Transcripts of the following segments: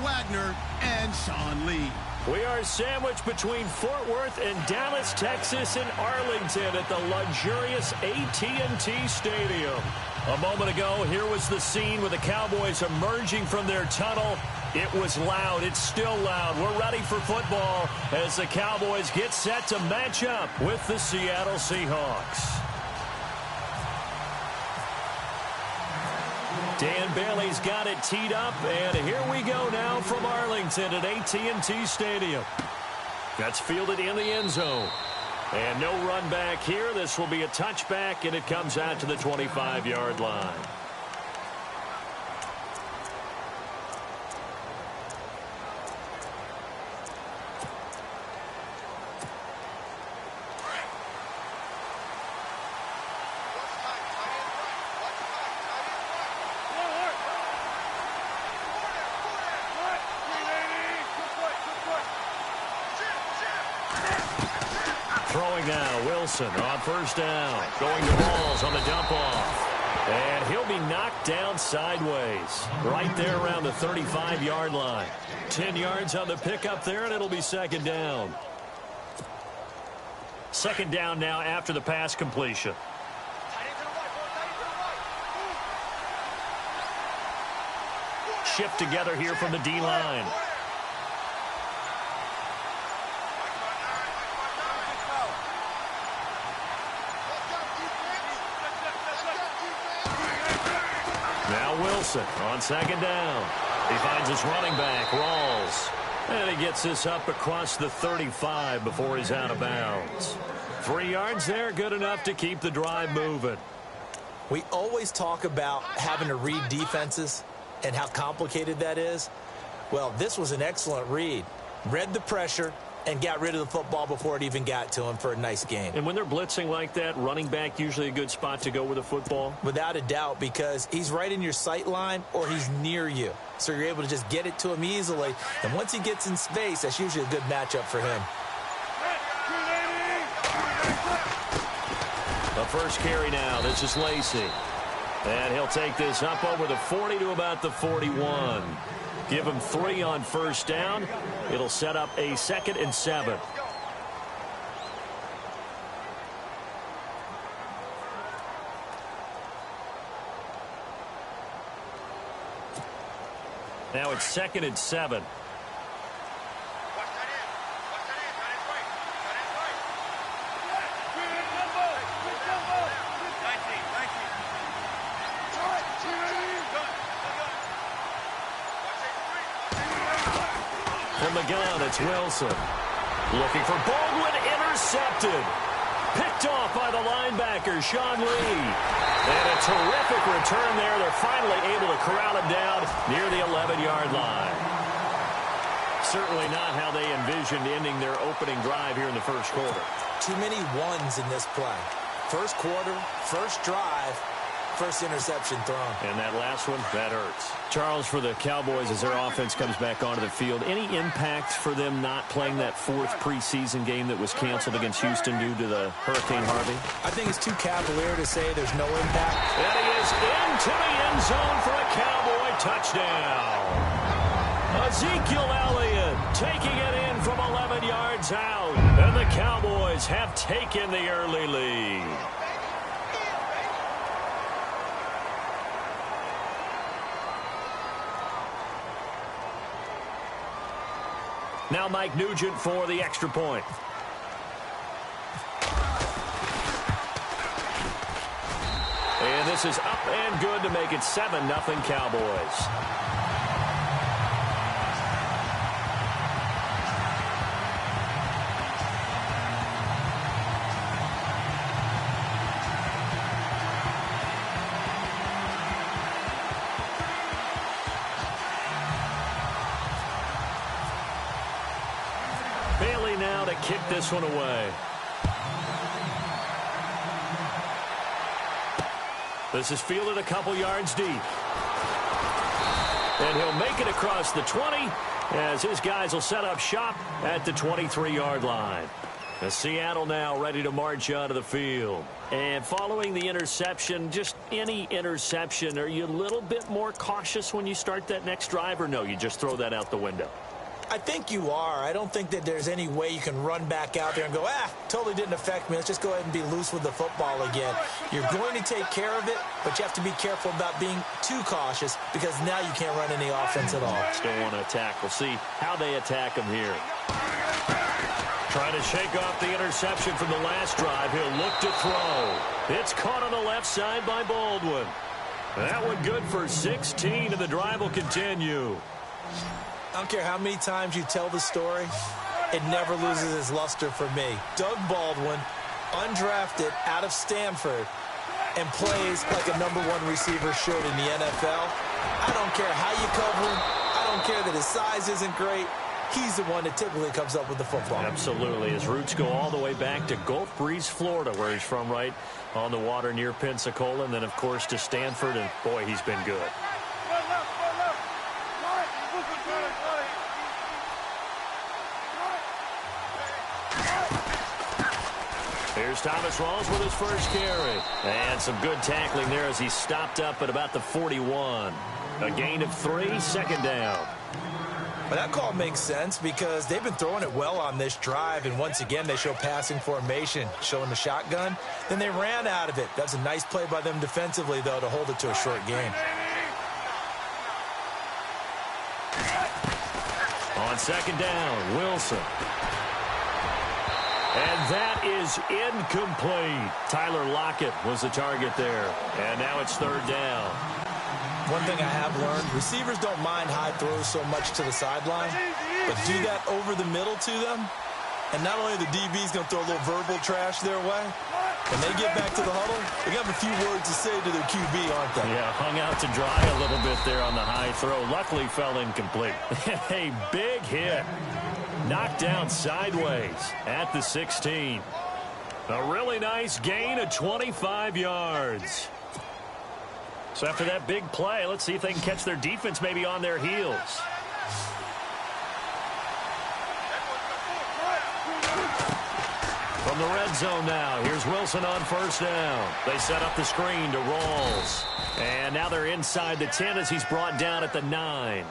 Wagner and Sean Lee. We are sandwiched between Fort Worth and Dallas, Texas, and Arlington at the luxurious AT&T Stadium. A moment ago, here was the scene with the Cowboys emerging from their tunnel. It was loud. It's still loud. We're ready for football as the Cowboys get set to match up with the Seattle Seahawks. Dan Bailey's got it teed up, and here we go now from Arlington at AT&T Stadium. That's fielded in the end zone. And no run back here. This will be a touchback, and it comes out to the 25-yard line. Throwing now, Wilson on first down. Going to Balls on the dump-off. And he'll be knocked down sideways. Right there around the 35-yard line. 10 yards on the pickup there, and it'll be second down. Second down now after the pass completion. Shift together here from the D-line. Now Wilson on second down. He finds his running back, Rawls. And he gets this up across the 35 before he's out of bounds. 3 yards there, good enough to keep the drive moving. We always talk about having to read defenses and how complicated that is. Well, this was an excellent read. Read the pressure and got rid of the football before it even got to him for a nice gain. And when they're blitzing like that, running back usually a good spot to go with the football? Without a doubt, because he's right in your sight line or he's near you. So you're able to just get it to him easily. And once he gets in space, that's usually a good matchup for him. The first carry now. This is Lacey. And he'll take this up over the 40 to about the 41. Give him 3 on first down. It'll set up a 2nd and 7. Now it's 2nd and 7. From the gun, it's Wilson. Looking for Baldwin, intercepted. Picked off by the linebacker, Sean Lee. And a terrific return there. They're finally able to corral him down near the 11-yard line. Certainly not how they envisioned ending their opening drive here in the first quarter. Too many ones in this play. First quarter, first drive, first interception thrown. And that last one, that hurts. Charles, for the Cowboys, as their offense comes back onto the field, any impact for them not playing that 4th preseason game that was canceled against Houston due to the Hurricane Harvey? I think it's too cavalier to say there's no impact. And he is into the end zone for a Cowboy touchdown. Ezekiel Elliott taking it in from 11 yards out. And the Cowboys have taken the early lead. Now Mike Nugent for the extra point. And this is up and good to make it 7-0 Cowboys. Bailey now to kick this one away. This is fielded a couple yards deep. And he'll make it across the 20 as his guys will set up shop at the 23-yard line. Seattle now ready to march onto the field. And following the interception, just any interception, are you a little bit more cautious when you start that next drive, or no, you just throw that out the window? I think you are. I don't think that there's any way you can run back out there and go, totally didn't affect me. Let's just go ahead and be loose with the football again. You're going to take care of it, but you have to be careful about being too cautious because now you can't run any offense at all. Still want to attack. We'll see how they attack him here. Trying to shake off the interception from the last drive. He'll look to throw. It's caught on the left side by Baldwin. That one good for 16, and the drive will continue. I don't care how many times you tell the story, it never loses its luster for me. Doug Baldwin, undrafted out of Stanford, and plays like a #1 receiver should in the NFL. I don't care how you cover him. I don't care that his size isn't great. He's the one that typically comes up with the football. Absolutely. His roots go all the way back to Gulf Breeze, Florida, where he's from, right on the water near Pensacola, and then, of course, to Stanford, and, boy, he's been good. Here's Thomas Rawls with his first carry. And some good tackling there as he stopped up at about the 41. A gain of 3, second down. Well, that call makes sense because they've been throwing it well on this drive, and once again they show passing formation, showing the shotgun. Then they ran out of it. That's a nice play by them defensively, though, to hold it to a short game. On second down, Wilson. And that is incomplete. Tyler Lockett was the target there. And now it's third down. One thing I have learned, receivers don't mind high throws so much to the sideline, but do that over the middle to them, and not only the DB's going to throw a little verbal trash their way, when they get back to the huddle, they have a few words to say to their QB, aren't they? Yeah, hung out to dry a little bit there on the high throw. Luckily fell incomplete. A big hit. Knocked down sideways at the 16. A really nice gain of 25 yards. So after that big play, let's see if they can catch their defense maybe on their heels. From the red zone now, here's Wilson on first down. They set up the screen to Rawls. And now they're inside the 10 as he's brought down at the 9.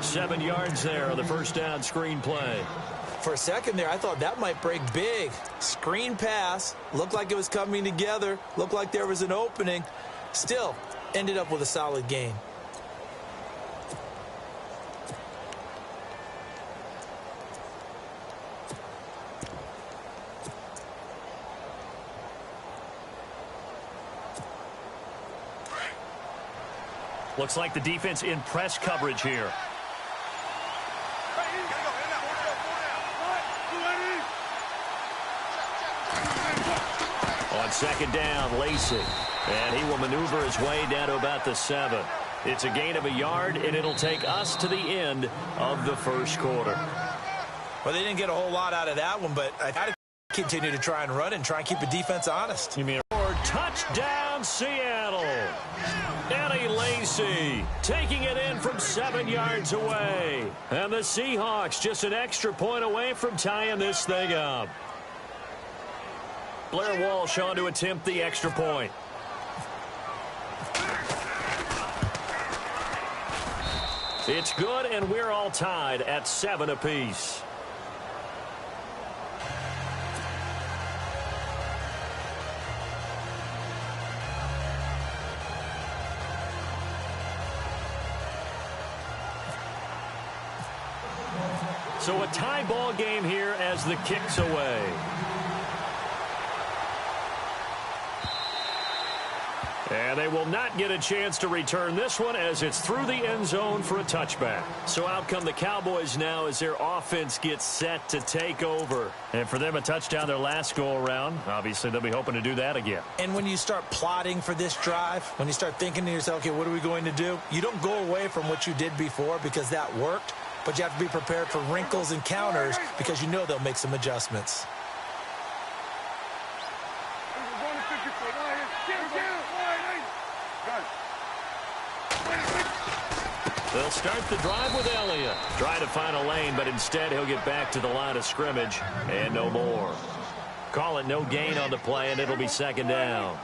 7 yards there on the first down screen play. For a second there, I thought that might break big. Screen pass. Looked like it was coming together. Looked like there was an opening. Still, ended up with a solid gain. Looks like the defense in press coverage here. On second down, Lacey. And he will maneuver his way down to about the 7. It's a gain of a yard, and it'll take us to the end of the first quarter. Well, they didn't get a whole lot out of that one, but I got to continue to try and run and try and keep the defense honest. You mean touchdown, Seattle. Eddie Lacy taking it in from 7 yards away. And the Seahawks just an extra point away from tying this thing up. Blair Walsh on to attempt the extra point. It's good, and we're all tied at 7 apiece. So a tie ball game here as the kick's away. And they will not get a chance to return this one as it's through the end zone for a touchback. So out come the Cowboys now as their offense gets set to take over. And for them, a touchdown their last go-around. Obviously, they'll be hoping to do that again. And when you start plotting for this drive, when you start thinking to yourself, okay, what are we going to do? You don't go away from what you did before because that worked, but you have to be prepared for wrinkles and counters because you know they'll make some adjustments. They'll start the drive with Elliott. Try to find a lane, but instead he'll get back to the line of scrimmage and no more. Call it no gain on the play, and it'll be second down.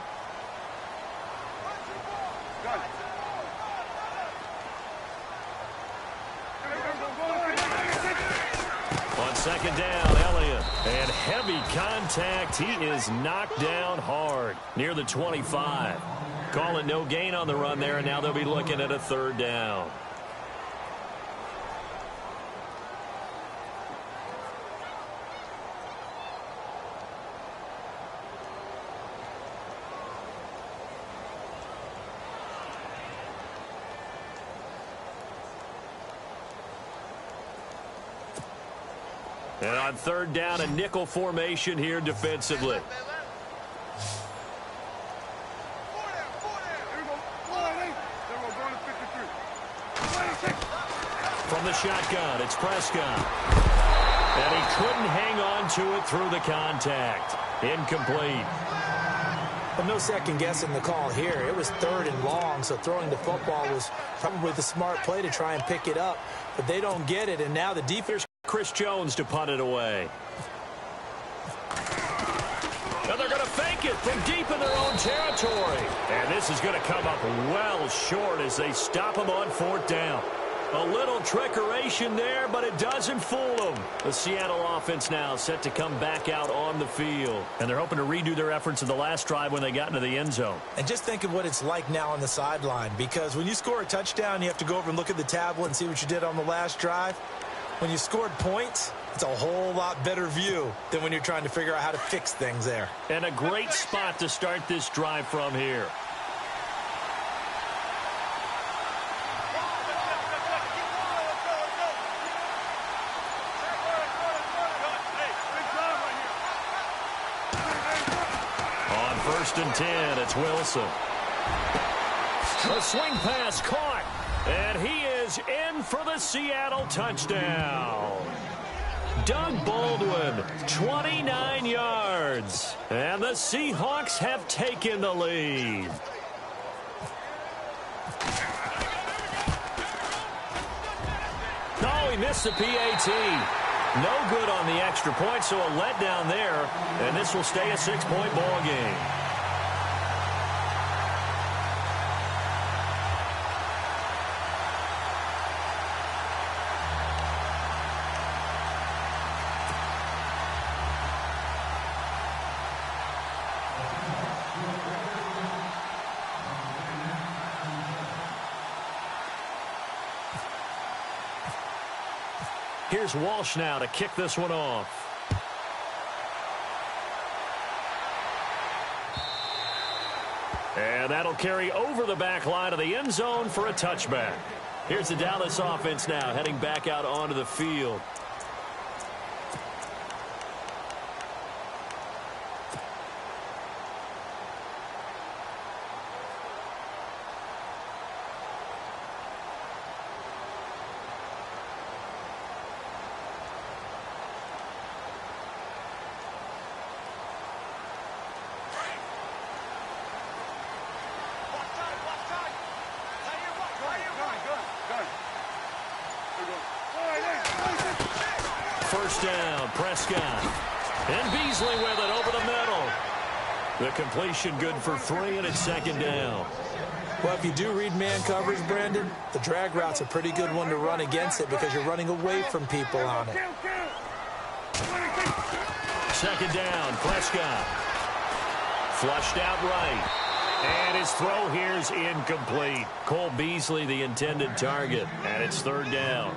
On second down, Elliott. And heavy contact. He is knocked down hard near the 25. Call it no gain on the run there, and now they'll be looking at a third down. And on third down, a nickel formation here defensively. From the shotgun, it's Prescott. And he couldn't hang on to it through the contact. Incomplete. But no second guessing the call here. It was third and long, so throwing the football was probably the smart play to try and pick it up. But they don't get it, and now the defense... Chris Jones to punt it away. Now they're going to fake it from deep in their own territory. And this is going to come up well short as they stop him on fourth down. A little trickeration there, but it doesn't fool them. The Seattle offense now set to come back out on the field. And they're hoping to redo their efforts in the last drive when they got into the end zone. And just think of what it's like now on the sideline, because when you score a touchdown, you have to go over and look at the tablet and see what you did on the last drive. When you scored points, it's a whole lot better view than when you're trying to figure out how to fix things there. And a great spot to start this drive from here. On 1st and 10, it's Wilson. A swing pass caught. And he is in for the Seattle touchdown. Doug Baldwin, 29 yards. And the Seahawks have taken the lead. Oh, he missed the PAT. No good on the extra point, so a letdown there. And this will stay a 6-point ball game. Here's Walsh now to kick this one off. And that'll carry over the back line of the end zone for a touchback. Here's the Dallas offense now heading back out onto the field. First down, Prescott. And Beasley with it over the middle. The completion good for 3, and it's second down. Well, if you do read man coverage, Brandon, the drag route's a pretty good one to run against it because you're running away from people on it. Second down, Prescott. Flushed out right. And his throw here's incomplete. Cole Beasley, the intended target, and it's third down.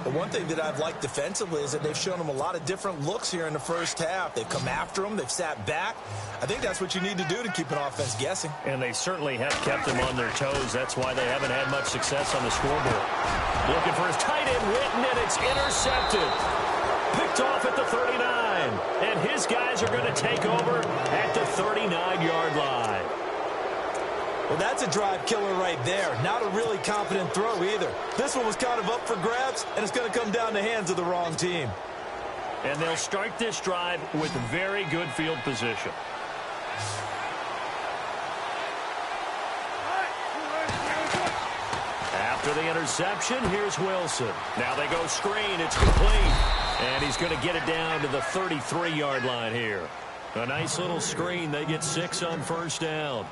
The one thing that I've liked defensively is that they've shown them a lot of different looks here in the first half. They've come after them. They've sat back. I think that's what you need to do to keep an offense guessing. And they certainly have kept them on their toes. That's why they haven't had much success on the scoreboard. Looking for his tight end, Witten, and it's intercepted. Picked off at the 39. And his guys are going to take over at the 39-yard line. Well, that's a drive killer right there. Not a really confident throw either. This one was kind of up for grabs, and it's going to come down the hands of the wrong team. And they'll start this drive with very good field position. After the interception, here's Wilson. Now they go screen. It's complete. And he's going to get it down to the 33-yard line here. A nice little screen. They get 6 on first down.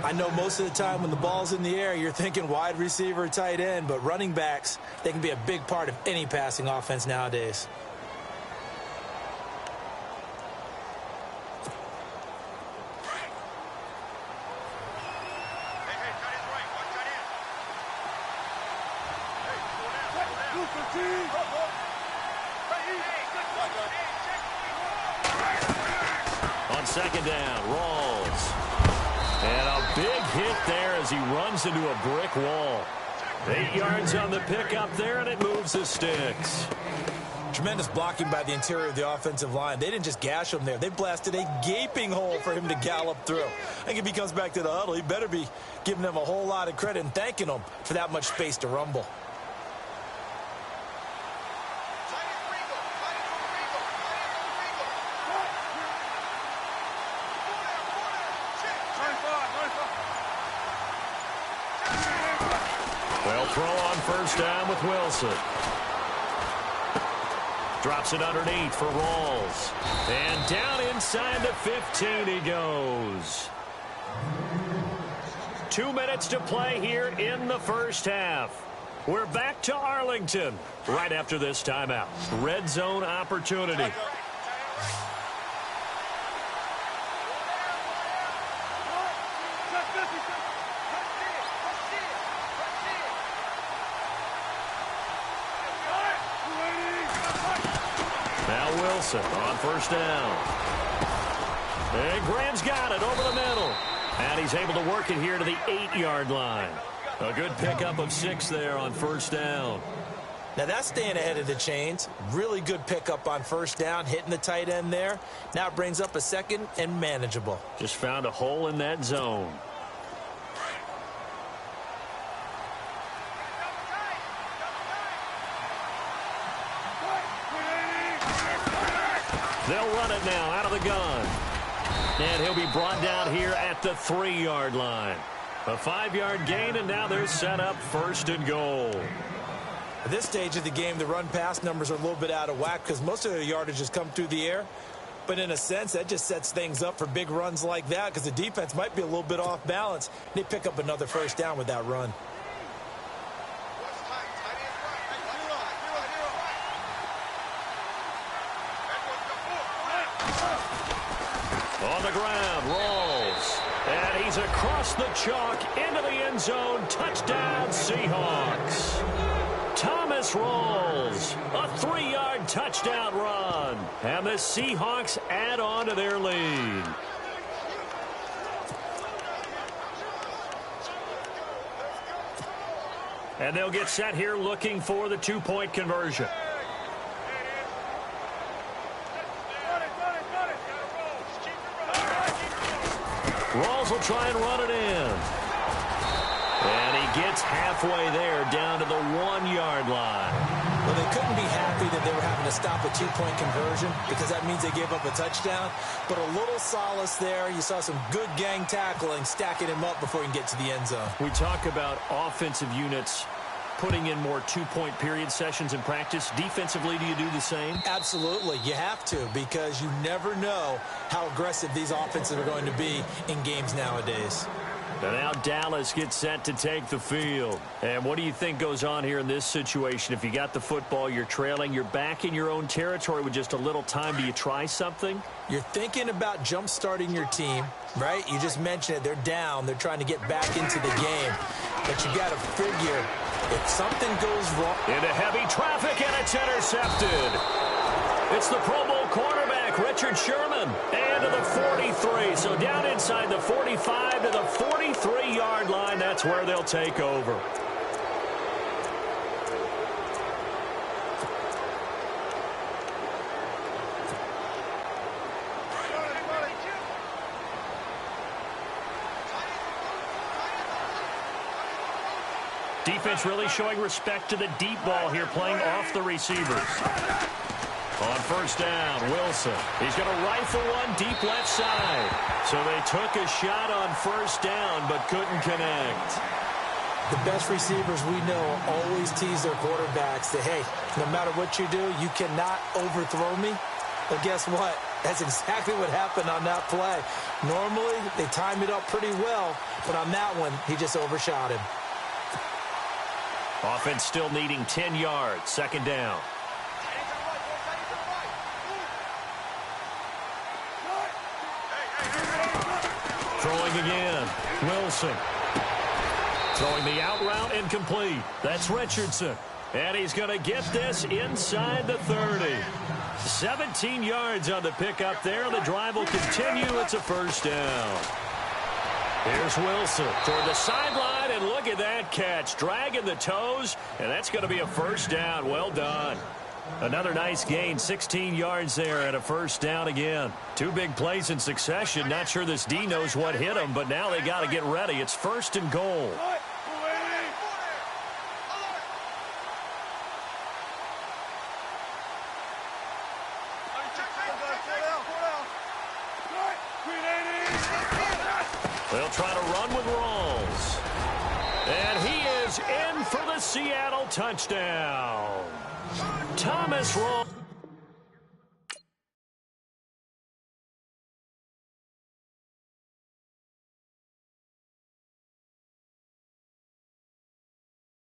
I know most of the time when the ball's in the air, you're thinking wide receiver, tight end, but running backs, they can be a big part of any passing offense nowadays. On second down, Rawls. And a big hit there as he runs into a brick wall. 8 yards on the pickup there, and it moves the sticks. Tremendous blocking by the interior of the offensive line. They didn't just gash him there. They blasted a gaping hole for him to gallop through. I think if he comes back to the huddle, he better be giving them a whole lot of credit and thanking them for that much space to rumble. They'll throw on first down with Wilson. Drops it underneath for Rawls. And down inside the 15 he goes. 2 minutes to play here in the first half. We're back to Arlington right after this timeout. Red zone opportunity. Wilson on first down. And Graham's got it over the middle. And he's able to work it here to the 8-yard line. A good pickup of 6 there on first down. Now that's staying ahead of the chains. Really good pickup on first down, hitting the tight end there. Now it brings up a second and manageable. Just found a hole in that zone. They'll run it now out of the gun. And he'll be brought down here at the 3-yard line. A 5-yard gain, and now they're set up first and goal. At this stage of the game, the run-pass numbers are a little bit out of whack because most of their yardage has come through the air. But in a sense, that just sets things up for big runs like that because the defense might be a little bit off balance. They pick up another first down with that run. On the ground, Rawls. And he's across the chalk into the end zone. Touchdown, Seahawks. Thomas Rawls, a 3-yard touchdown run. And the Seahawks add on to their lead. And they'll get set here looking for the 2-point conversion. Rawls will try and run it in. And he gets halfway there down to the 1-yard line. Well, they couldn't be happy that they were having to stop a 2-point conversion because that means they gave up a touchdown. But a little solace there. You saw some good gang tackling, stacking him up before he can get to the end zone. We talk about offensive units putting in more 2-point period sessions in practice. Defensively, do you do the same? Absolutely. You have to because you never know how aggressive these offenses are going to be in games nowadays. And now Dallas gets set to take the field. And what do you think goes on here in this situation? If you got the football, you're trailing, you're back in your own territory with just a little time. Do you try something? You're thinking about jump-starting your team, right? You just mentioned it. They're down. They're trying to get back into the game. But you got to figure if something goes wrong. Into heavy traffic, and it's intercepted. It's the Pro Bowl quarterback, Richard Sherman, and to the 43. So down inside the 45 to the 43-yard line. That's where they'll take over. Defense really showing respect to the deep ball here, playing off the receivers. On first down, Wilson. He's going to rifle one deep left side. So they took a shot on first down, but couldn't connect. The best receivers we know always tease their quarterbacks that, hey, no matter what you do, you cannot overthrow me. But guess what? That's exactly what happened on that play. Normally, they time it up pretty well, but on that one, he just overshot him. Offense still needing 10 yards. Second down. Throwing again. Wilson. Throwing the out route incomplete. That's Richardson. And he's going to get this inside the 30. 17 yards on the pickup there. The drive will continue. It's a first down. Here's Wilson toward the sideline, and look at that catch. Dragging the toes, and that's going to be a first down. Well done. Another nice gain, 16 yards there and a first down again. Two big plays in succession. Not sure this D knows what hit him, but now they got to get ready. It's first and goal. They'll try to run with Rawls. And he is in for the Seattle touchdown. Thomas Rawls.